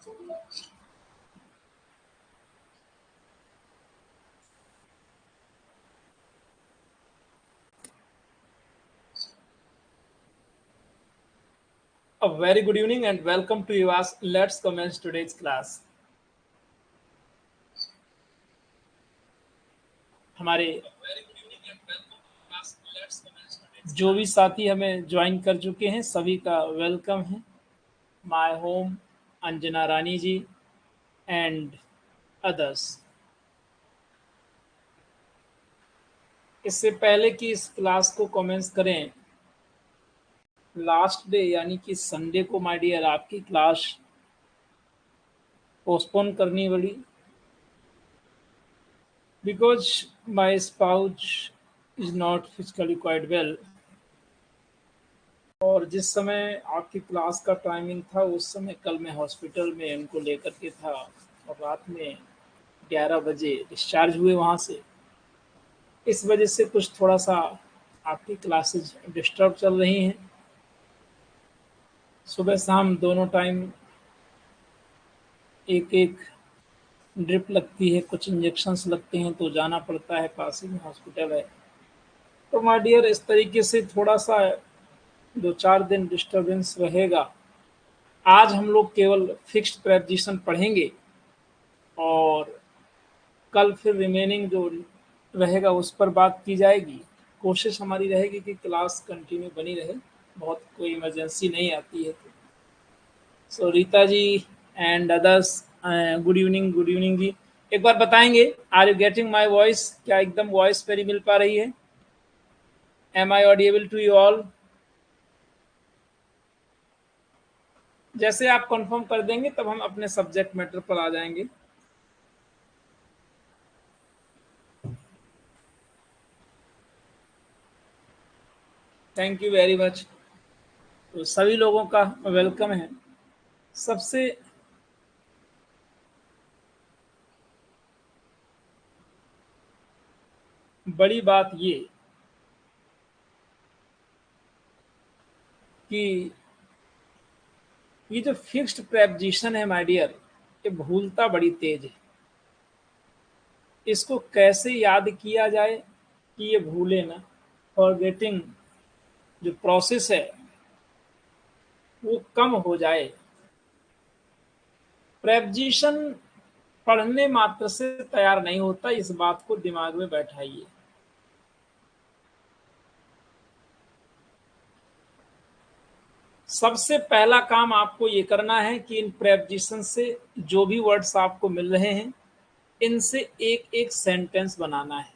A very good evening and welcome to UAS. Let's commence today's class. हमारे जो भी साथी हमें ज्वाइन कर चुके हैं सभी का वेलकम है. My home, Anjana Rani ji and others. इससे पहले कि इस क्लास को कमेंस करें, लास्ट डे यानी कि संडे को माय डियर आपकी क्लास पोस्टपोन करनी पड़ी because my spouse is not physically quite well. और जिस समय आपकी क्लास का टाइमिंग था उस समय कल मैं हॉस्पिटल में उनको लेकर के था और रात में 11 बजे डिस्चार्ज हुए वहाँ से. इस वजह से कुछ थोड़ा सा आपकी क्लासेज डिस्टर्ब चल रही हैं. सुबह शाम दोनों टाइम एक एक ड्रिप लगती है, कुछ इंजेक्शंस लगते हैं तो जाना पड़ता है, पास ही में हॉस्पिटल है. तो माय डियर इस तरीके से थोड़ा सा 2-4 दिन डिस्टर्बेंस रहेगा. आज हम लोग केवल फिक्स्ड प्रेपोजिशन पढ़ेंगे और कल फिर रिमेनिंग जो रहेगा उस पर बात की जाएगी. कोशिश हमारी रहेगी कि क्लास कंटिन्यू बनी रहे, बहुत कोई इमरजेंसी नहीं आती है तो. So Rita ji and others, good evening ji. एक बार बताएंगे, are you getting my voice? क्या एकदम वॉइस मेरी मिल पा रही है? Am I audible to you all? जैसे आप कंफर्म कर देंगे तब हम अपने सब्जेक्ट मैटर पर आ जाएंगे. Thank you very much. तो सभी लोगों का वेलकम है. सबसे बड़ी बात ये कि ये जो फिक्स्ड प्रेपोजिशन है माय डियर, ये भूलता बड़ी तेज है. इसको कैसे याद किया जाए कि ये भूले ना, फॉरगेटिंग जो प्रोसेस है वो कम हो जाए. प्रेपोजिशन पढ़ने मात्र से तैयार नहीं होता, इस बात को दिमाग में बैठाइए. सबसे पहला काम आपको ये करना है कि इन प्रेपोजिशन से जो भी वर्ड्स आपको मिल रहे हैं इनसे एक एक सेंटेंस बनाना है.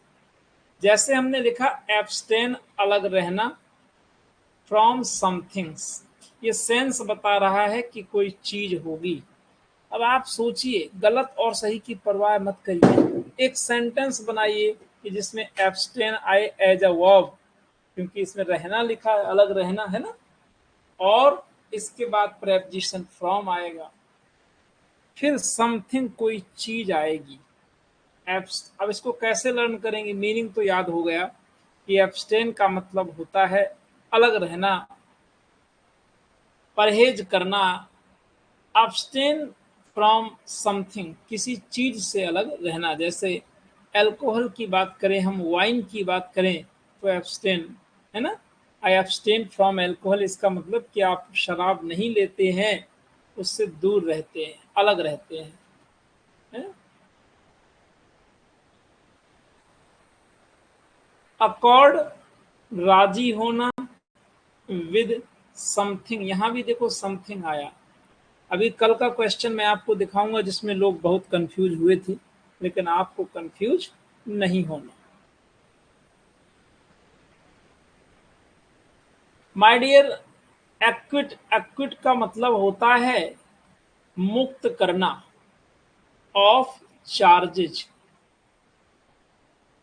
जैसे हमने लिखा एब्स्टेन, अलग रहना, फ्रॉम समथिंग्स. ये सेंस बता रहा है कि कोई चीज होगी. अब आप सोचिए, गलत और सही की परवाह मत करिए, एक सेंटेंस बनाइए कि जिसमें एब्स्टेन आए एज अ वर्ब, क्योंकि इसमें रहना लिखा है, अलग रहना है ना. और इसके बाद प्रेपोजिशन फ्रॉम आएगा, फिर समथिंग कोई चीज आएगी. अब इसको कैसे लर्न करेंगे? मीनिंग तो याद हो गया कि एब्स्टेन का मतलब होता है अलग रहना, परहेज करना. एब्स्टेन फ्रॉम समथिंग, किसी चीज से अलग रहना. जैसे अल्कोहल की बात करें, हम वाइन की बात करें तो एब्स्टेन है ना. आई एब्स्टेन फ्रॉम अल्कोहल, इसका मतलब कि आप शराब नहीं लेते हैं, उससे दूर रहते हैं, अलग रहते हैं, है? अकॉर्ड, राजी होना, विद समथिंग. यहां भी देखो समथिंग आया. अभी कल का क्वेश्चन मैं आपको दिखाऊंगा जिसमें लोग बहुत कंफ्यूज हुए थे, लेकिन आपको कंफ्यूज नहीं होना. माय डियर, एक्विट का मतलब होता है मुक्त करना, ऑफ चार्जेज,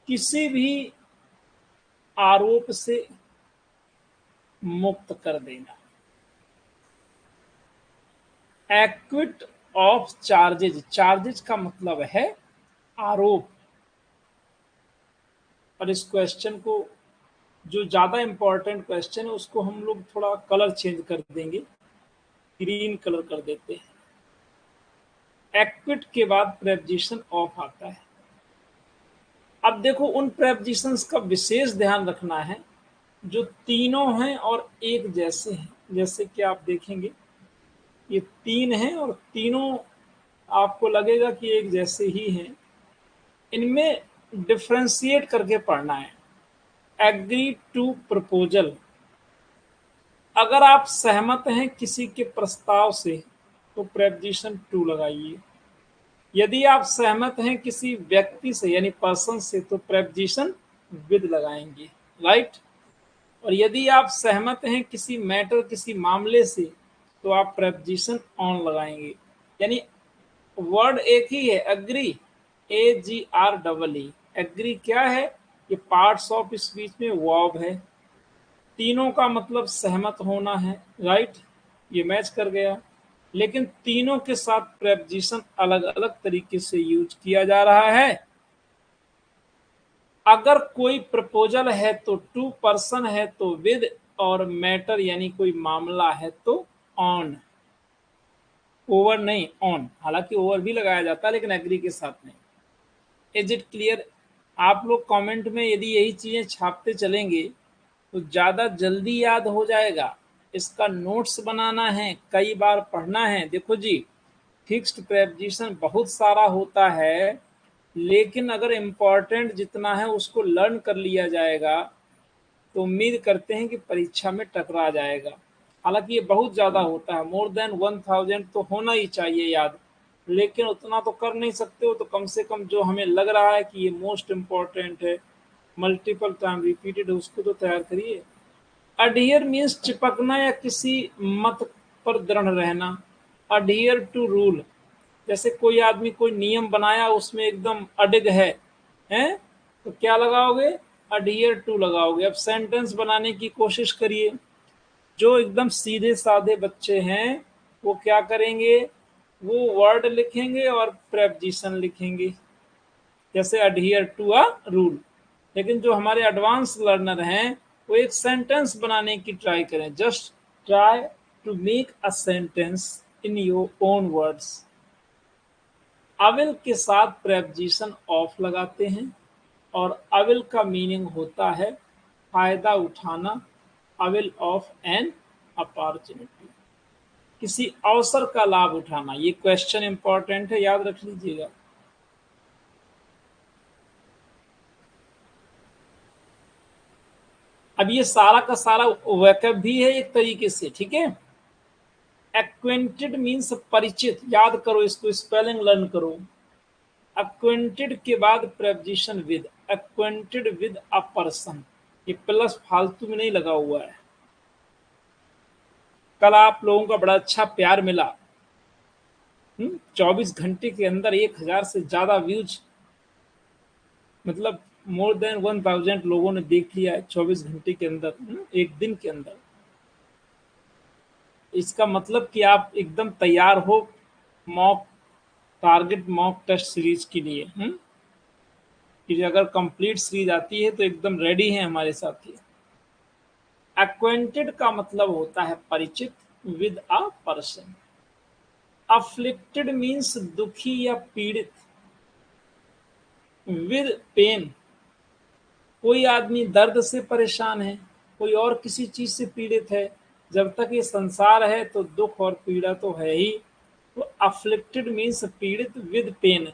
किसी भी आरोप से मुक्त कर देना. एक्विट ऑफ चार्जेज, चार्जेज का मतलब है आरोप. और इस क्वेश्चन को, जो ज्यादा इंपॉर्टेंट क्वेश्चन है, उसको हम लोग थोड़ा कलर चेंज कर देंगे, ग्रीन कलर कर देते हैं. एक्विट के बाद प्रेपोजिशन ऑफ आता है। अब देखो उन प्रेपोजिशंस का विशेष ध्यान रखना है जो तीनों हैं और एक जैसे हैं। जैसे कि आप देखेंगे ये तीन हैं और तीनों आपको लगेगा कि एक जैसे ही हैं। इनमें डिफ्रेंशिएट करके पढ़ना है। एग्री टू प्रपोजल, अगर आप सहमत हैं किसी के प्रस्ताव से तो प्रेपोजिशन टू लगाइए। यदि आप सहमत हैं किसी व्यक्ति से यानी पर्सन से तो प्रेपोजिशन विद लगाएंगे, राइट। और यदि आप सहमत हैं किसी मैटर किसी मामले से तो आप प्रेपोजिशन ऑन लगाएंगे। यानी वर्ड एक ही है, एग्री, AGREE। एग्री क्या है? ये पार्ट्स ऑफ स्पीच में वर्ब है। तीनों का मतलब सहमत होना है, राइट। ये मैच कर गया। लेकिन तीनों के साथ प्रेपोजिशन अलग अलग तरीके से यूज किया जा रहा है। अगर कोई प्रपोजल है तो टू, पर्सन है तो विद, और मैटर यानी कोई मामला है तो ऑन। ओवर नहीं, ऑन। हालांकि ओवर भी लगाया जाता है लेकिन एग्री के साथ नहीं। Is it clear? आप लोग कमेंट में यदि यही चीजें छापते चलेंगे तो ज़्यादा जल्दी याद हो जाएगा। इसका नोट्स बनाना है, कई बार पढ़ना है। देखो जी, फिक्स्ड प्रेपोजिशन बहुत सारा होता है लेकिन अगर इम्पॉर्टेंट जितना है उसको लर्न कर लिया जाएगा तो उम्मीद करते हैं कि परीक्षा में टकरा जाएगा। हालांकि ये बहुत ज़्यादा होता है, मोर देन 1000 तो होना ही चाहिए याद, लेकिन उतना तो कर नहीं सकते हो। तो कम से कम जो हमें लग रहा है कि ये मोस्ट इम्पॉर्टेंट है, मल्टीपल टाइम रिपीटेड, उसको तो तैयार करिए। अडियर मीन्स चिपकना या किसी मत पर दृढ़ रहना। अडियर टू रूल, जैसे कोई आदमी कोई नियम बनाया उसमें एकदम अडिग है, हैं? तो क्या लगाओगे? अडियर टू लगाओगे। अब सेंटेंस बनाने की कोशिश करिए। जो एकदम सीधे साधे बच्चे हैं वो क्या करेंगे? वो वर्ड लिखेंगे और प्रेपोजिशन लिखेंगे, जैसे अडहियर टू अ रूल। लेकिन जो हमारे एडवांस लर्नर हैं वो एक सेंटेंस बनाने की ट्राई करें। Just try to make a sentence in your own words. Avail के साथ प्रेपोजिशन ऑफ लगाते हैं और अविल का मीनिंग होता है फायदा उठाना, अविल ऑफ एन अपॉर्चुनिटी, किसी अवसर का लाभ उठाना। ये क्वेश्चन इंपॉर्टेंट है, याद रख लीजिएगा। अब ये सारा का सारा वैकअप भी है एक तरीके से, ठीक है। एक्वेंटेड मीन्स परिचित, याद करो इसको, स्पेलिंग लर्न करो। एक्वेंटेड के बाद preposition with, acquainted with a person. ये प्लस फालतू में नहीं लगा हुआ है। कल आप लोगों का बड़ा अच्छा प्यार मिला। 24 घंटे के अंदर 1000 से ज्यादा व्यूज, मतलब मोर देन 1000 लोगों ने देख लिया है 24 घंटे के अंदर, एक दिन के अंदर। इसका मतलब कि आप एकदम तैयार हो mock target mock test series के लिए। कि अगर कंप्लीट सीरीज आती है तो एकदम रेडी है हमारे साथ ही। एक्वेंटेड का मतलब होता है परिचित, with a person. Afflicted means दुखी या पीड़ित। विद पेन, कोई आदमी दर्द से परेशान है, कोई और किसी चीज से पीड़ित है। जब तक ये संसार है तो दुख और पीड़ा तो है ही। तो अफ्लिक्टेड मीन्स पीड़ित, विद पेन,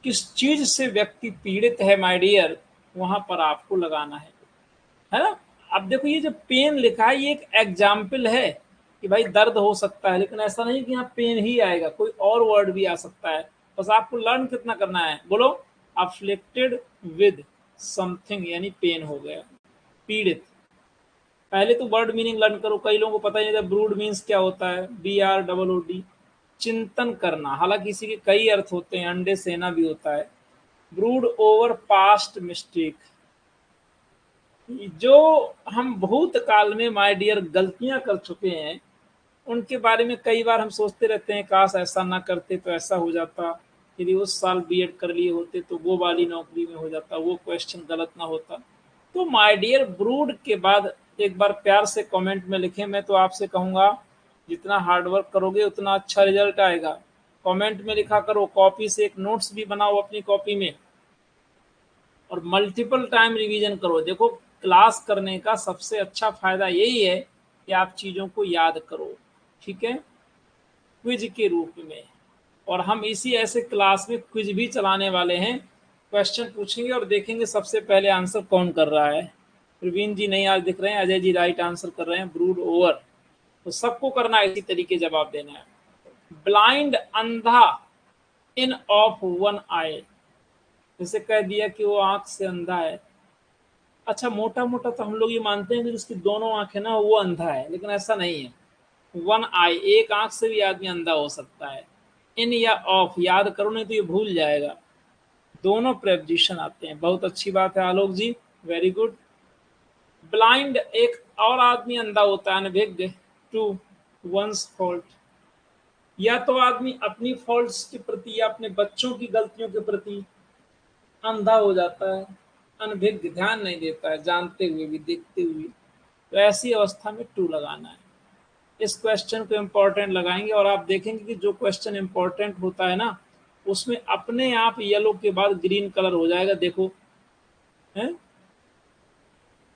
किस चीज से व्यक्ति पीड़ित है माय डियर, वहां पर आपको लगाना है ना। अब देखो ये जो पेन लिखा है ये एक एग्जाम्पल है कि भाई दर्द हो सकता है, लेकिन ऐसा नहीं कि यहाँ पेन ही आएगा, कोई और वर्ड भी आ सकता है। बस आपको लर्न कितना करना है, बोलो। अफ्लिक्टेड विद समथिंग यानी पेन हो गया, पीड़ित। पहले तो वर्ड मीनिंग लर्न करो, कई लोगों को पता नहीं था ब्रूड मीन्स क्या होता है, BROOD। चिंतन करना, हालांकि इसी के कई अर्थ होते हैं, अंडे सेना भी होता है। ब्रूड ओवर पास्ट मिस्टेक, जो हम भूत काल में माय डियर गलतियां कर चुके हैं उनके बारे में कई बार हम सोचते रहते हैं काश ऐसा ना करते तो ऐसा हो जाता, यदि उस साल बीएड कर लिए होते तो वो वाली नौकरी में हो जाता, वो क्वेश्चन गलत ना होता। तो माय डियर ब्रूड के बाद एक बार प्यार से कमेंट में लिखें। मैं तो आपसे कहूँगा जितना हार्डवर्क करोगे उतना अच्छा रिजल्ट आएगा। कमेंट में लिखा करो, कॉपी से एक नोट्स भी बनाओ अपनी कॉपी में, और मल्टीपल टाइम रिवीजन करो। देखो, क्लास करने का सबसे अच्छा फायदा यही है कि आप चीज़ों को याद करो, ठीक है, क्विज के रूप में। और हम इसी ऐसे क्लास में क्विज भी चलाने वाले हैं, क्वेश्चन पूछेंगे और देखेंगे सबसे पहले आंसर कौन कर रहा है। प्रवीण जी नहीं आज दिख रहे हैं, अजय जी राइट आंसर कर रहे हैं, ब्रूड ओवर। तो सबको करना है, इसी तरीके जवाब देना है। ब्लाइंड, अंधा, इन ऑफ वन आई, जैसे कह दिया कि वो आंख से अंधा है। अच्छा, मोटा मोटा तो हम लोग ये मानते हैं कि जिसकी दोनों आंखें ना वो अंधा है, लेकिन ऐसा नहीं है। वन आई, एक आंख से भी आदमी अंधा हो सकता है। इन या ऑफ याद करो, नहीं तो ये भूल जाएगा। दोनों प्रेपोजिशन आते हैं, बहुत अच्छी बात है आलोक जी, वेरी गुड। ब्लाइंड, एक और आदमी अंधा होता है, अनभिज्ञ, टू वंस फॉल्ट, या तो आदमी अपनी फॉल्ट्स के प्रति या अपने बच्चों की गलतियों के प्रति अंधा हो जाता है, अनभिज्ञ, ध्यान नहीं देता है, जानते हुए भी, देखते हुए। तो ऐसी अवस्था में टू लगाना है। इस क्वेश्चन को इम्पोर्टेंट लगाएंगे और आप देखेंगे कि जो क्वेश्चन इम्पोर्टेंट होता है ना, उसमें अपने आप येलो के बाद ग्रीन कलर हो जाएगा। देखो, है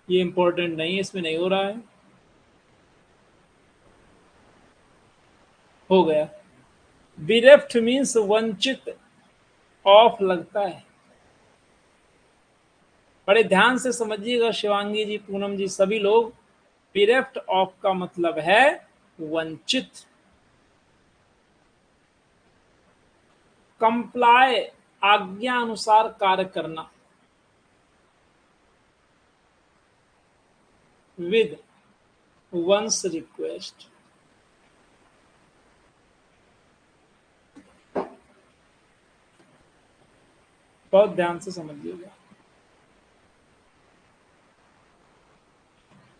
ये इम्पोर्टेंट नहीं है, इसमें नहीं हो रहा है, हो गया। बिरेफ्ट मीन्स वंचित, ऑफ लगता है। बड़े ध्यान से समझिएगा शिवांगी जी, पूनम जी, सभी लोग। बिरेफ्ट ऑफ का मतलब है वंचित। कंप्लाई, आज्ञा अनुसार कार्य करना, विद वंस रिक्वेस्ट। बहुत ध्यान से समझिएगा।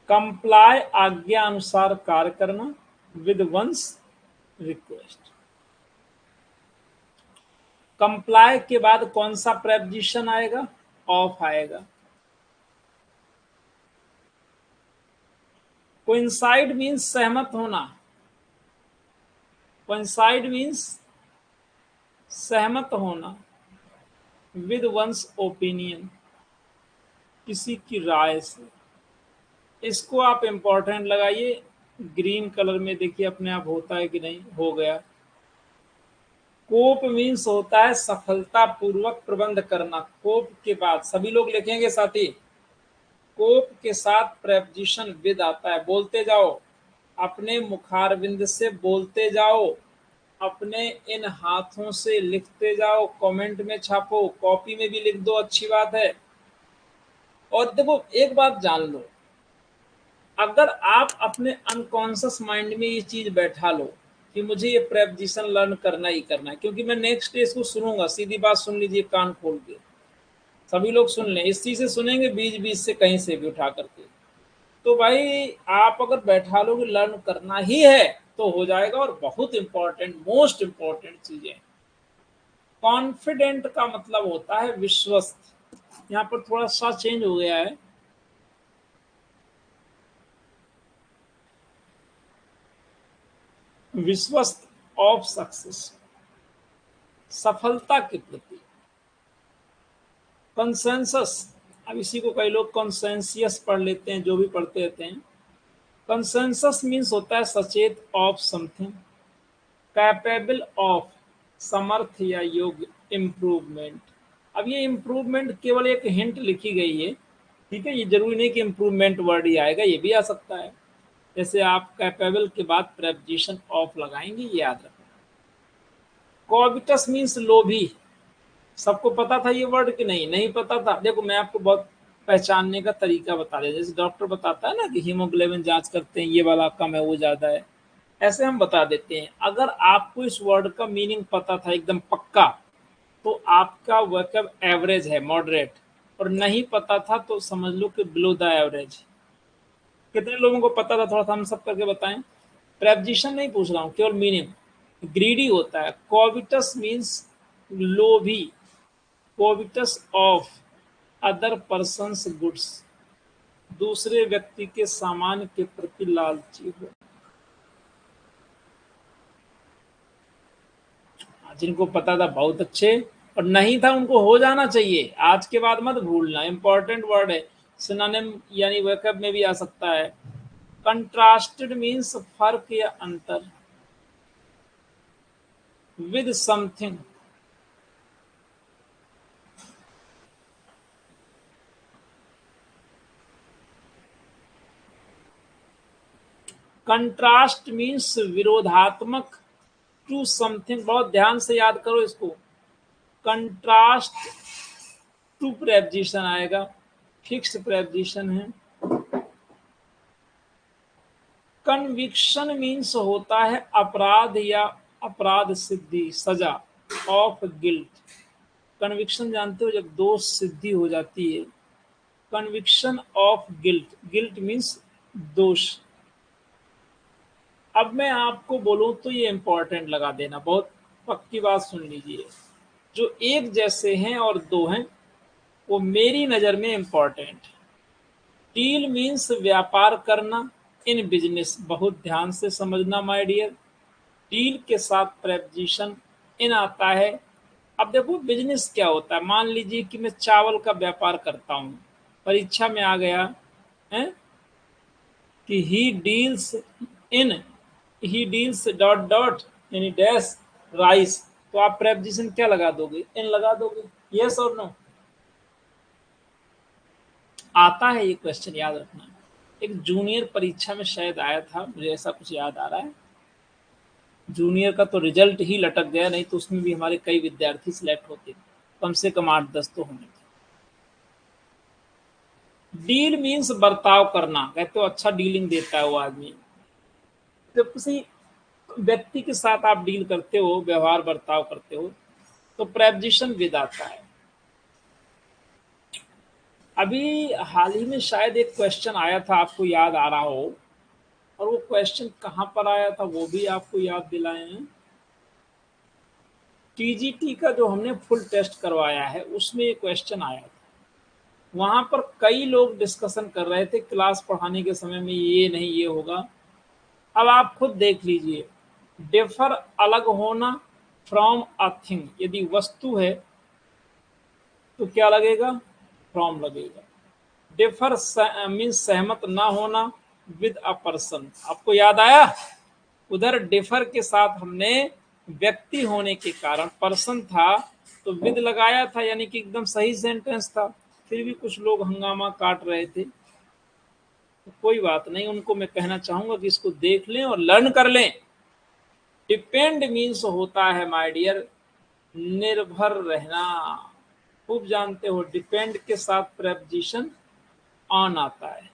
कंप्लाई, आज्ञा अनुसार कार्य करना, विद वंस रिक्वेस्ट। कंप्लाई के बाद कौन सा प्रेपोजिशन आएगा? ऑफ आएगा। कोइंसाइड मीन्स सहमत होना, कोइंसाइड मीन्स सहमत होना, विद वंस ओपिनियन, किसी की राय से। इसको आप इंपॉर्टेंट लगाइए, ग्रीन कलर में देखिए अपने आप होता है कि नहीं, हो गया। कोप मीन्स होता है सफलता पूर्वक प्रबंध करना। कोप के बाद सभी लोग लिखेंगे साथी, कोप के साथ प्रेपोजिशन विद आता है। बोलते जाओ, अपने मुखारविंद से बोलते जाओ, अपने इन हाथों से लिखते जाओ, कमेंट में छापो, कॉपी में भी लिख दो, अच्छी बात है। और देखो, एक बात जान लो, अगर आप अपने अनकॉन्शियस माइंड में ये चीज बैठा लो कि मुझे ये प्रेपोजिशन लर्न करना ही करना है, क्योंकि मैं नेक्स्ट डे इसको सुनूंगा, सीधी बात सुन लीजिए कान खोल के, सभी लोग सुन लें, इस चीज से सुनेंगे बीच बीच से कहीं से भी उठा करके। तो भाई आप अगर बैठा लो कि लर्न करना ही है तो हो जाएगा। और बहुत इंपॉर्टेंट, मोस्ट इंपॉर्टेंट चीज है, कॉन्फिडेंट का मतलब होता है विश्वस्त। यहाँ पर थोड़ा सा चेंज हो गया है, विश्वस्त ऑफ सक्सेस, सफलता के प्रति। कंसेंसस, अब इसी को कई लोग कॉन्सेंसियस पढ़ लेते हैं, जो भी पढ़ते रहते हैं। कंसेंसस मीन्स होता है सचेत ऑफ समथिंग, कैपेबल ऑफ, समर्थ या योग्य, इम्प्रूवमेंट। अब ये इम्प्रूवमेंट केवल एक हिंट लिखी गई है, ठीक है, ये जरूरी नहीं कि इम्प्रूवमेंट वर्ड ही आएगा, ये भी आ सकता है। जैसे आप कैपेबल के बाद प्रेपोजिशन ऑफ लगाएंगे, ये याद रखना। कॉविटस मीन्स लोभी। सबको पता था ये वर्ड कि नहीं? नहीं पता था? देखो, मैं आपको बहुत पहचानने का तरीका बता दें। जैसे डॉक्टर बताता है ना कि हीमोग्लोबिन जांच करते हैं, ये वाला कम है, वो ज्यादा है, ऐसे हम बता देते हैं। अगर आपको इस वर्ड का मीनिंग पता था एकदम पक्का, तो आपका वर्कअप एवरेज है, मॉडरेट। और नहीं पता था तो समझ लो कि बिलो द एवरेज। कितने लोगों को पता था? थोड़ा सा हम सब करके बताएं। प्रेपोजिशन नहीं पूछ रहा हूँ, केवल मीनिंग। ग्रीडी होता है, कोविटस मीन्स लोभी, कोविटस ऑफ अदर पर्सन्स गुड्स, दूसरे व्यक्ति के सामान के प्रति लालची हो। जिनको पता था बहुत अच्छे, और नहीं था उनको हो जाना चाहिए। आज के बाद मत भूलना, इंपॉर्टेंट वर्ड है, सिनोनिम यानी वर्ब में भी आ सकता है। कंट्रास्टेड मीन्स फर्क या अंतर, विद समथिंग, कंट्रास्ट मीन्स विरोधात्मक, टू समथिंग, बहुत ध्यान से याद करो इसको। कंट्रास्ट टू प्रेपोजिशन आएगा, फिक्स्ड प्रेपोजिशन है। कन्विक्शन मीन्स होता है अपराध या अपराध सिद्धि, सजा, ऑफ गिल्ट। कन्विक्शन जानते हो, जब दोष सिद्धि हो जाती है। Conviction of guilt, guilt means दोष। अब मैं आपको बोलूं तो ये इंपॉर्टेंट लगा देना, बहुत पक्की बात सुन लीजिए। जो एक जैसे हैं और दो हैं, वो मेरी नजर में इंपॉर्टेंट। डील मीन्स व्यापार करना, इन बिजनेस, बहुत ध्यान से समझना माय डियर। डील के साथ प्रेपोजिशन इन आता है। अब देखो बिजनेस क्या होता है, मान लीजिए कि मैं चावल का व्यापार करता हूँ, परीक्षा में आ गया है कि इन ही डील्स डॉट डॉट यानी डैश राइस, तो आप प्रेपोजिशन क्या लगा दोगे, इन लगा दोगे। यस और नो? आता है ये क्वेश्चन, याद रखना। एक जूनियर परीक्षा में शायद आया था, मुझे ऐसा कुछ याद आ रहा है। जूनियर का तो रिजल्ट ही लटक गया, नहीं तो उसमें भी हमारे कई विद्यार्थी सिलेक्ट होते, कम से कम 8-10 तो होने थे। डील मीन्स बर्ताव करना, कहते हो अच्छा डीलिंग देता है वो आदमी। जब किसी व्यक्ति के साथ आप डील करते हो, व्यवहार बर्ताव करते हो, तो प्रेपोजिशन विद आता है। अभी हाल ही में शायद एक क्वेश्चन आया था, आपको याद आ रहा हो, और वो क्वेश्चन कहाँ पर आया था वो भी आपको याद दिलाए हैं। टीजीटी का जो हमने फुल टेस्ट करवाया है उसमें ये क्वेश्चन आया था। वहां पर कई लोग डिस्कशन कर रहे थे क्लास पढ़ाने के समय में, ये नहीं ये होगा। अब आप खुद देख लीजिए, डिफर अलग होना, फ्रॉम अ थिंग, यदि वस्तु है तो क्या लगेगा, फ्रॉम लगेगा। डिफर मीन्स सहमत ना होना, विद अ पर्सन, आपको याद आया। उधर डिफर के साथ हमने व्यक्ति होने के कारण पर्सन था तो विद लगाया था, यानी कि एकदम सही सेंटेंस था। फिर भी कुछ लोग हंगामा काट रहे थे, तो कोई बात नहीं, उनको मैं कहना चाहूंगा कि इसको देख लें और लर्न कर लें। डिपेंड मीन्स होता है माय डियर निर्भर रहना, खूब जानते हो। डिपेंड के साथ प्रेपोजिशन ऑन आता है।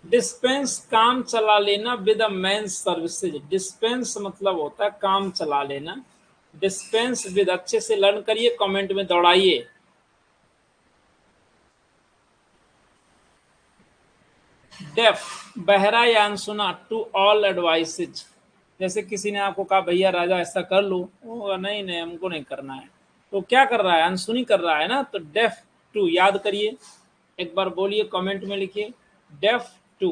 डिस्पेंस काम चला लेना, with a man services. Dispense मतलब होता है काम चला लेना, डिस्पेंस विद, अच्छे से लर्न करिए, कमेंट में दौड़ाइए। डेफ, बहरा या अनसुना, टू ऑल एडवाइसेज। जैसे किसी ने आपको कहा भैया राजा ऐसा कर लो, वो नहीं नहीं हमको नहीं करना है, तो क्या कर रहा है, अनसुनी कर रहा है ना, तो डेफ टू याद करिए, एक बार बोलिए, कमेंट में लिखिए, डेफ टू।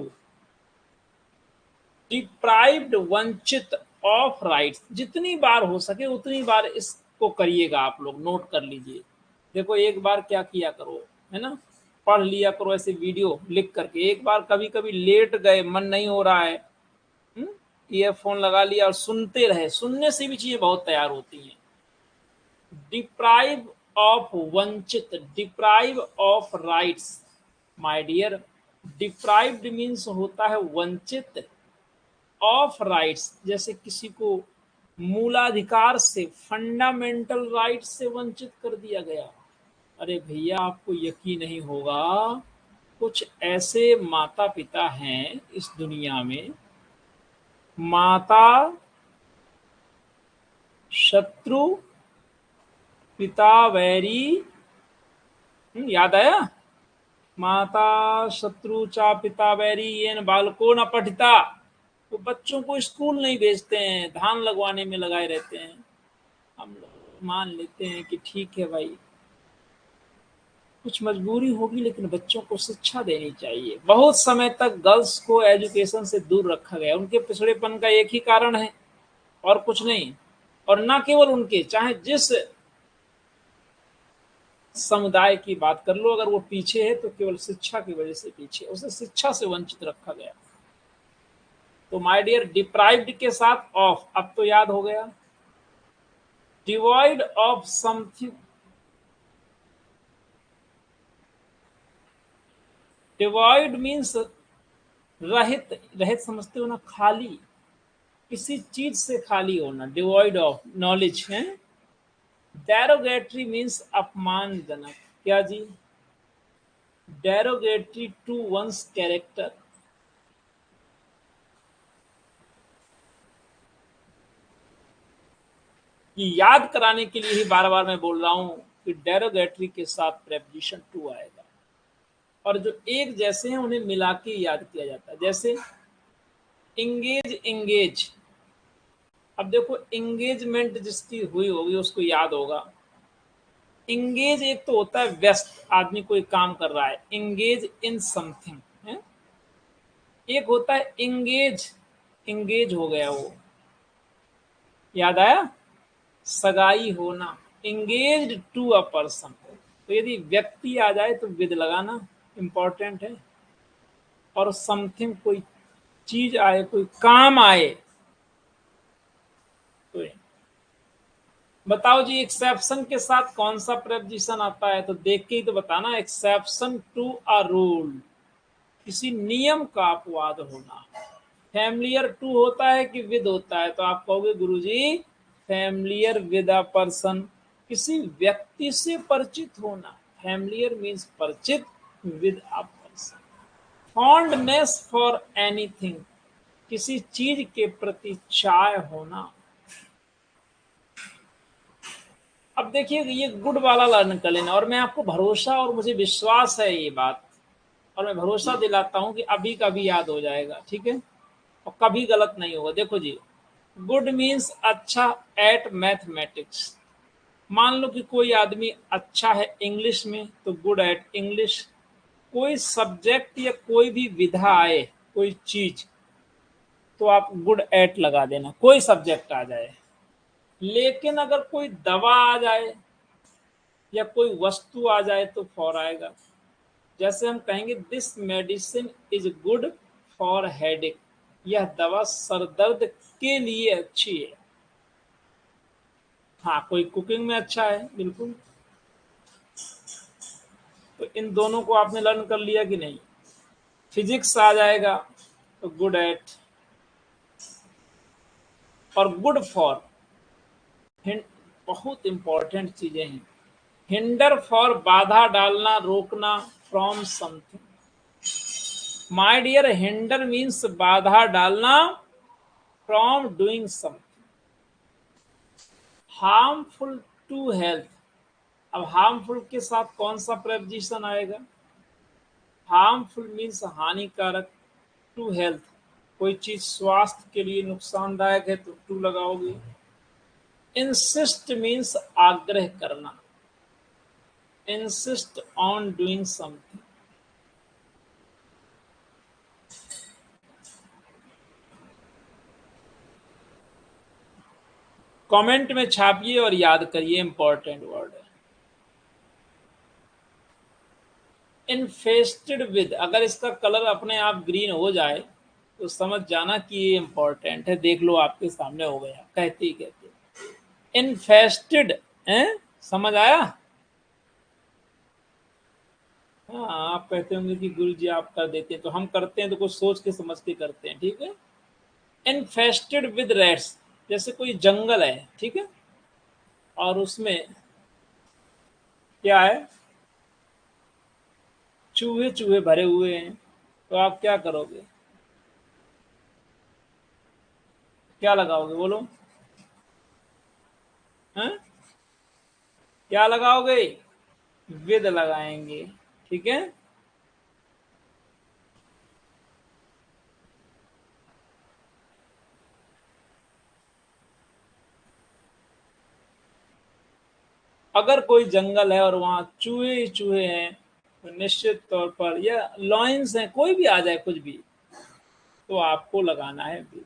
डिप्राइव्ड, वंचित, ऑफ राइट्स, जितनी बार हो सके उतनी बार इसको करिएगा, आप लोग नोट कर लीजिए। देखो एक बार क्या किया करो, है ना, पढ़ लिया करो ऐसे वीडियो लिख करके, एक बार कभी कभी लेट गए, मन नहीं हो रहा है, ईयरफोन लगा लिया और सुनते रहे, सुनने से भी चीजें बहुत तैयार होती हैं। डिप्राइव ऑफ, वंचित, deprive of rights my dear. Deprived means होता है वंचित, ऑफ राइट्स जैसे किसी को मूलाधिकार से, फंडामेंटल राइट से वंचित कर दिया गया। अरे भैया आपको यकीन नहीं होगा, कुछ ऐसे माता पिता हैं इस दुनिया में, माता शत्रु पिता वैरी, याद आया, माता शत्रु चा पिता वैरी येन बालको न पठिता। वो बच्चों को स्कूल नहीं भेजते हैं, धान लगवाने में लगाए रहते हैं। हम लोग मान लेते हैं कि ठीक है भाई, कुछ मजबूरी होगी, लेकिन बच्चों को शिक्षा देनी चाहिए। बहुत समय तक गर्ल्स को एजुकेशन से दूर रखा गया, उनके पिछड़ेपन का एक ही कारण है और कुछ नहीं। और ना केवल उनके, चाहे जिस समुदाय की बात कर लो, अगर वो पीछे है तो केवल शिक्षा की वजह से पीछे, उसे शिक्षा से वंचित रखा गया। तो माय डियर, डिप्राइव्ड के साथ ऑफ, अब तो याद हो गया। Devoid of something, devoid means रहित, रहित समझते हो ना, खाली, किसी चीज से खाली होना, डिवॉइड ऑफ नॉलेज है। डेरोगेटरी मीन्स अपमानजनक, क्या जी? Derogatory to one's character. ये याद कराने के लिए ही बार बार मैं बोल रहा हूं कि डेरोगेटरी के साथ प्रेपोजिशन टू आएगा, और जो एक जैसे हैं उन्हें मिला के याद किया जाता है। जैसे इंगेज, इंगेज, अब देखो इंगेजमेंट जिसकी हुई होगी उसको याद होगा। इंगेज एक तो होता है व्यस्त, आदमी कोई काम कर रहा है, इंगेज इन समथिंग है। एक होता है इंगेज, इंगेज हो गया वो, याद आया, सगाई होना, इंगेज टू अ पर्सन। तो यदि व्यक्ति आ जाए तो विद लगाना इंपॉर्टेंट है, और समथिंग कोई चीज आए, कोई काम आए तो बताओ जी, एक्सेप्शन के साथ कौन सा प्रेपोजिशन आता है? तो देख के ही तो बताना। एक्सेप्शन टू अ रूल, किसी नियम का अपवाद होना। फैमिलियर टू होता है कि विद होता है? तो आप कहोगे गुरुजी फैमिलियर विद अ पर्सन, किसी व्यक्ति से परिचित होना। फैमिलियर मीन्स परिचित, with a person. Fondness for anything, किसी चीज के प्रति चाह होना। अब देखिए, ये गुड वाला लर्न कर लेना, और मैं आपको भरोसा और मुझे विश्वास है ये बात, और मैं भरोसा दिलाता हूं कि अभी का भी याद हो जाएगा, ठीक है, और कभी गलत नहीं होगा। देखो जी, गुड मीन्स अच्छा एट मैथमेटिक्स। मान लो कि कोई आदमी अच्छा है इंग्लिश में, तो गुड एट इंग्लिश। कोई सब्जेक्ट या कोई भी विधा आए, कोई चीज, तो आप गुड एट लगा देना, कोई सब्जेक्ट आ जाए। लेकिन अगर कोई दवा आ जाए या कोई वस्तु आ जाए तो फॉर आएगा। जैसे हम कहेंगे this medicine is good for headache, यह दवा सरदर्द के लिए अच्छी है। हाँ, कोई कुकिंग में अच्छा है, बिल्कुल। तो इन दोनों को आपने लर्न कर लिया कि नहीं? फिजिक्स आ जाएगा तो गुड एट, और गुड फॉर, बहुत इंपॉर्टेंट चीजें हैं। हिंडर फॉर बाधा डालना, रोकना, from something. My dear, hinder means बाधा डालना, from doing something. Harmful to health, अब हार्मफुल के साथ कौन सा प्रेपोजिशन आएगा? हार्मफुल मीन्स हानिकारक, टू हेल्थ, कोई चीज स्वास्थ्य के लिए नुकसानदायक है तो टू लगाओगे। इंसिस्ट मीन्स आग्रह करना, insist on doing something. Comment में छापिए और याद करिए, इंपॉर्टेंट वर्ड है। इन्फेस्टेड विद, अगर इसका कलर अपने आप ग्रीन हो जाए तो समझ जाना कि ये इंपॉर्टेंट है। देख लो आपके सामने हो गया कहते ही कहते। इन्फेस्टेड है, समझ आया? हाँ, आप कहते होंगे कि गुरु जी आप कर देते हैं, तो हम करते हैं तो कुछ सोच के समझ के करते हैं, ठीक है। इन्फेस्टेड विद रैट्स, जैसे कोई जंगल है, ठीक है, और उसमें क्या है, चूहे चूहे भरे हुए हैं, तो आप क्या करोगे? क्या लगाओगे बोलो? हैं? क्या लगाओगे? विद लगाएंगे, ठीक है। अगर कोई जंगल है और वहां चूहे ही चूहे हैं तो निश्चित तौर पर, या लॉयंस हैं, कोई भी आ जाए कुछ भी, तो आपको लगाना है बिल।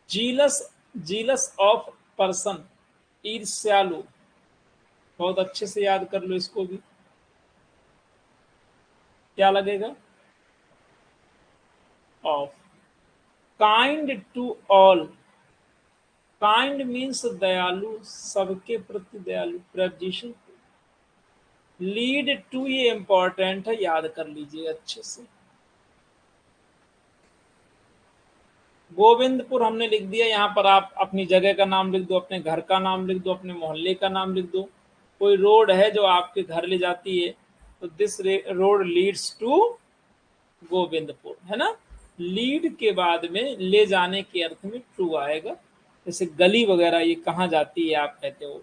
जीलस, जीलस ऑफ पर्सन, ईर्ष्यालु, बहुत अच्छे से याद कर लो इसको भी। क्या लगेगा? Of. Kind to all, kind means दयालु, सबके प्रति दयालु, प्रपोजिशन। लीड टू, ये इंपॉर्टेंट है, याद कर लीजिए अच्छे से। गोविंदपुर हमने लिख दिया, यहाँ पर आप अपनी जगह का नाम लिख दो, अपने घर का नाम लिख दो, अपने मोहल्ले का नाम लिख दो। कोई रोड है जो आपके घर ले जाती है, तो this road leads to Govindpur, है ना। लीड के बाद में ले जाने के अर्थ में टू आएगा, जैसे गली वगैरह ये कहाँ जाती है आप कहते हो।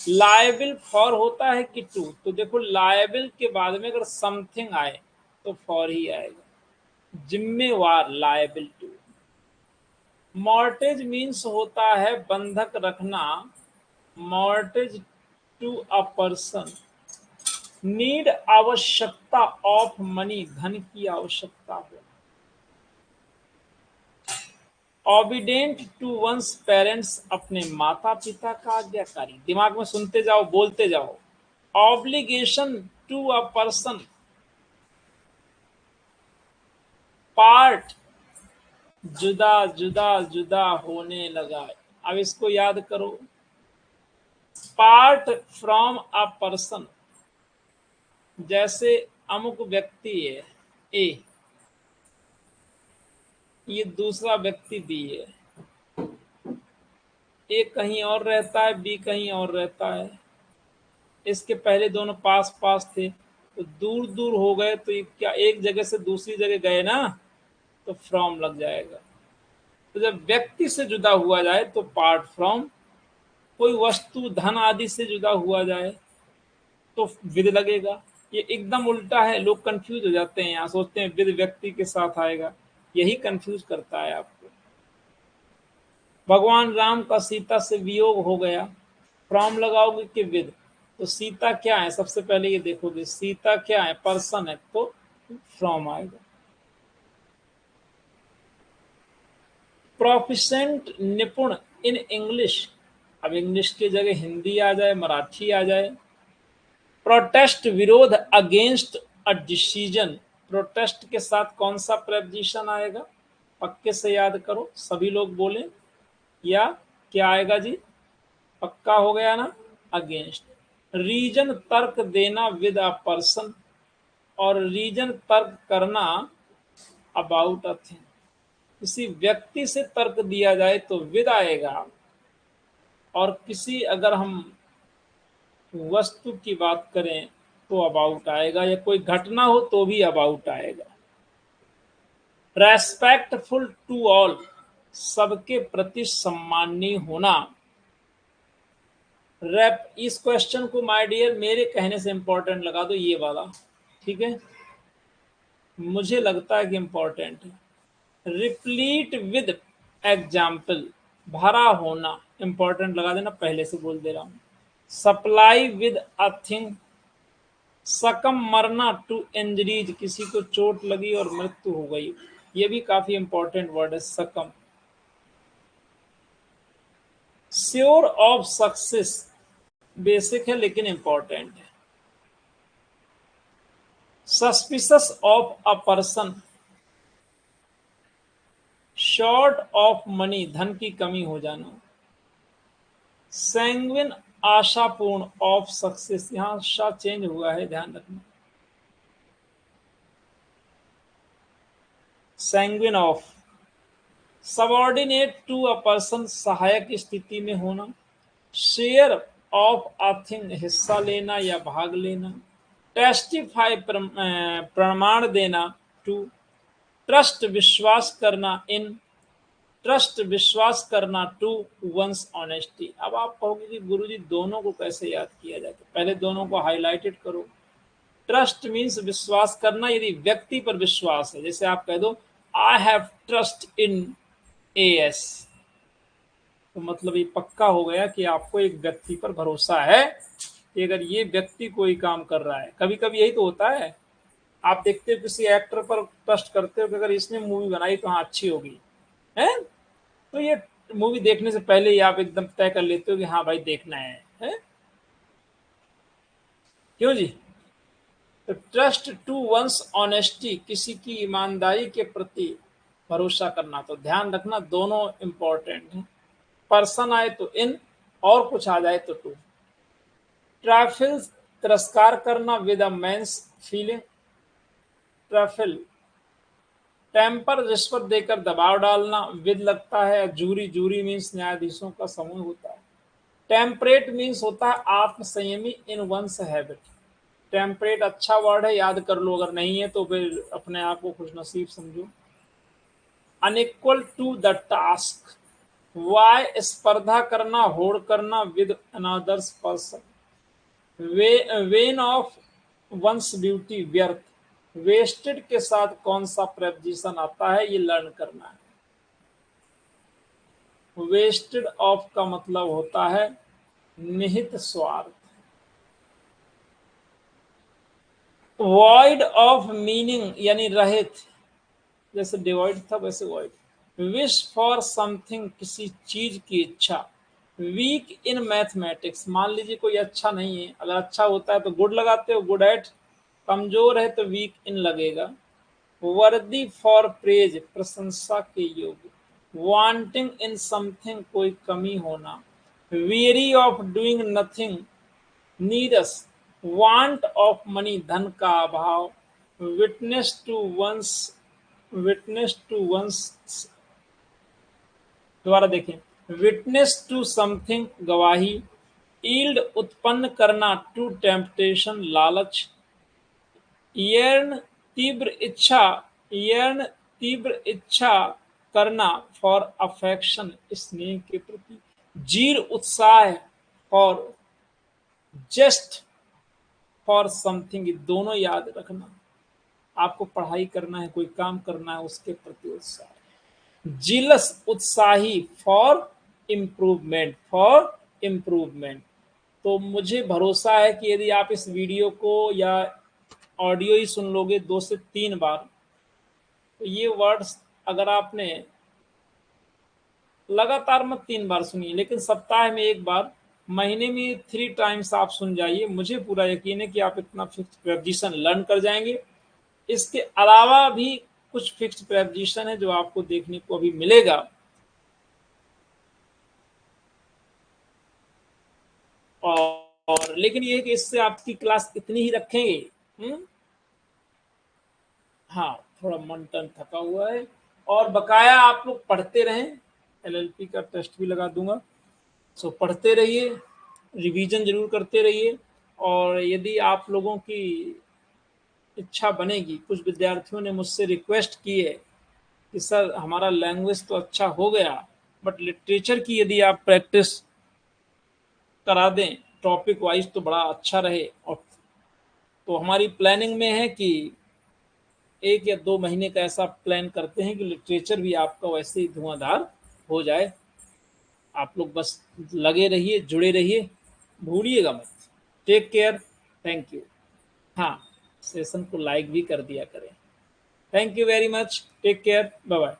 लायबिल फॉर होता है कि टू, तो देखो लायबिल के बाद में अगर समथिंग आए तो फॉर ही आएगा। जिम्मेवार, लायबिल टू। मॉर्टेज मीन्स होता है बंधक रखना, mortgage to a person. Need, आवश्यकता ऑफ मनी, धन की आवश्यकता हो। ऑबिडेंट टू वंस पेरेंट्स, अपने माता पिता का आज्ञाकारी। दिमाग में सुनते जाओ, बोलते जाओ। Obligation to a person, part, जुदा जुदा जुदा होने लगा। अब इसको याद करो। पार्ट फ्रॉम अ पर्सन, जैसे अमुक व्यक्ति है ए, ये दूसरा व्यक्ति बी है। ए कहीं और रहता है, बी कहीं और रहता है। इसके पहले दोनों पास पास थे, तो दूर दूर हो गए, तो ये क्या एक जगह से दूसरी जगह गए ना, तो फ्रॉम लग जाएगा। तो जब व्यक्ति से जुदा हुआ जाए तो पार्ट फ्रॉम, कोई वस्तु धन आदि से जुदा हुआ जाए तो विद लगेगा। ये एकदम उल्टा है, लोग कंफ्यूज हो जाते हैं, यहाँ सोचते हैं विद व्यक्ति के साथ आएगा, यही कंफ्यूज करता है आपको। भगवान राम का सीता से वियोग हो गया, फ्रॉम लगाओगे कि विद, तो सीता क्या है, सबसे पहले ये देखोगे सीता क्या है, पर्सन है, तो फ्रॉम आएगा। प्रोफिशेंट, निपुण इन इंग्लिश, अब इंग्लिश की जगह हिंदी आ जाए, मराठी आ जाए। प्रोटेस्ट, विरोध, अगेंस्ट अ डिसीजन। प्रोटेस्ट के साथ कौन सा प्रेपोजिशन आएगा, पक्के से याद करो, सभी लोग बोलें, या क्या आएगा जी, पक्का हो गया ना, अगेंस्ट। रीजन, तर्क देना विद अ पर्सन, और रीजन तर्क करना अबाउट अ थिंग। किसी व्यक्ति से तर्क दिया जाए तो विद आएगा, और किसी अगर हम वस्तु की बात करें तो अबाउट आएगा, या कोई घटना हो तो भी अबाउट आएगा। रेस्पेक्टफुल टू ऑल, सबके प्रति सम्मानी होना। रेप, इस क्वेश्चन को माय डियर मेरे कहने से इंपॉर्टेंट लगा दो, ये वाला, ठीक है, मुझे लगता है कि इंपॉर्टेंट है। रिप्लीट विद एग्जाम्पल, भरा होना, इंपॉर्टेंट लगा देना, पहले से बोल दे रहा हूं। Supply with a thing. सकम, मरना टू इंजरीज, किसी को चोट लगी और मृत्यु हो गई, ये भी काफी इंपॉर्टेंट वर्ड है, सकम। श्योर ऑफ सक्सेस, बेसिक है लेकिन इंपॉर्टेंट है। Suspicious of a person, short of money, धन की कमी हो जाना। सैंग्विन, आशापूर्ण, ऑफ सक्सेस, यहां शा चेंज हुआ है, ध्यान रखना। Sanguine of. Subordinate to a person, सहायक स्थिति में होना। शेयर ऑफ अ थिंग, हिस्सा लेना या भाग लेना। टेस्टिफाई, प्रमाण देना, टू। ट्रस्ट, विश्वास करना, इन। ट्रस्ट, विश्वास करना, टू वंस ऑनेस्टी। अब आप कहोगे कि गुरुजी दोनों को कैसे याद किया जाए, तो पहले दोनों को हाईलाइटेड करो। ट्रस्ट मीन्स विश्वास करना, यदि व्यक्ति पर विश्वास है, जैसे आप कह दो I have trust in as, तो मतलब ये पक्का हो गया कि आपको एक व्यक्ति पर भरोसा है कि अगर ये व्यक्ति कोई काम कर रहा है। कभी कभी यही तो होता है, आप देखते हो किसी एक्टर पर ट्रस्ट करते हो कि अगर इसने मूवी बनाई तो हाँ अच्छी होगी, है, तो ये मूवी देखने से पहले ही आप एकदम तय कर लेते हो कि हाँ भाई देखना है? क्यों जी? तो ट्रस्ट टू वंस ऑनेस्टी, किसी की ईमानदारी के प्रति भरोसा करना, तो ध्यान रखना दोनों इंपॉर्टेंट है। पर्सन आए तो इन, और कुछ आ जाए तो टू। ट्रैफिल, तिरस्कार करना with a mens feeling. Trifle, tamper, रिश्वत देकर दबाव डालना। विद लगता है जूरी, जूरी मीन्स न्यायाधीशों का समूह होता है। टेम्परेट मीन्स होता है आत्मसंयमी इन वंस हैबिट। टेम्परेट अच्छा वर्ड है, याद कर लो, अगर नहीं है तो फिर अपने आप को खुशनसीब समझो। Unequal to the task. Vie, स्पर्धा करना, होड़ करना with another's person. Vain of one's beauty, व्यर्थ। वेस्टेड के साथ कौन सा प्रेपोजिशन आता है, ये लर्न करना है। वेस्टेड ऑफ का मतलब होता है निहित स्वार्थ। वॉइड ऑफ मीनिंग यानी रहित, जैसे डिवॉइड था वैसे वॉइड। विश फॉर समथिंग, किसी चीज की इच्छा। वीक इन मैथमेटिक्स, मान लीजिए कोई अच्छा नहीं है, अगर अच्छा होता है तो गुड लगाते हो, गुड एट। कमजोर है तो वीक इन लगेगा। वर्दी फॉर प्रेज, प्रशंसा के योग्य। वांटिंग इन समथिंग, कोई कमी होना। weary ऑफ डूइंग नथिंग, नीरस। वांट ऑफ मनी, धन का अभाव। Witness to one's, witness to one's, दोबारा देखें, विटनेस टू समथिंग, गवाही। ईल्ड, उत्पन्न करना, टू टेम्पटेशन, लालच। यर्न, तीव्र इच्छा, यर्न, तीव्र इच्छा करना, फॉर अफेक्शन, स्नेह के प्रति। जीर, उत्साह, फॉर जस्ट फॉर समथिंग, दोनों याद रखना। आपको पढ़ाई करना है, कोई काम करना है, उसके प्रति उत्साह। जिलस, उत्साही, फॉर इम्प्रूवमेंट, फॉर इम्प्रूवमेंट। तो मुझे भरोसा है कि यदि आप इस वीडियो को या ऑडियो ही सुन लोगे 2 से 3 बार, तो ये वर्ड्स अगर आपने लगातार मत 3 बार सुनिए, लेकिन सप्ताह में 1 बार, महीने में 3 टाइम्स आप सुन जाइए, मुझे पूरा यकीन है कि आप इतना फिक्स प्रेपोजिशन लर्न कर जाएंगे। इसके अलावा भी कुछ फिक्स प्रेपोजिशन है जो आपको देखने को अभी मिलेगा। और लेकिन ये है कि इससे आपकी क्लास इतनी ही रखेंगे। हाँ, थोड़ा मन टन थका हुआ है, और बकाया आप लोग पढ़ते रहें। एलएलपी का टेस्ट भी लगा दूंगा, सो पढ़ते रहिए, रिवीजन जरूर करते रहिए। और यदि आप लोगों की इच्छा बनेगी, कुछ विद्यार्थियों ने मुझसे रिक्वेस्ट की है कि सर हमारा लैंग्वेज तो अच्छा हो गया, बट लिटरेचर की यदि आप प्रैक्टिस करा दें टॉपिक वाइज तो बड़ा अच्छा रहे। और तो हमारी प्लानिंग में है कि 1 या 2 महीने का ऐसा प्लान करते हैं कि लिटरेचर भी आपका वैसे ही धुआंधार हो जाए। आप लोग बस लगे रहिए, जुड़े रहिए, भूलिएगा मत। Take care, thank you. हाँ, सेशन को लाइक भी कर दिया करें। Thank you very much, take care, bye bye.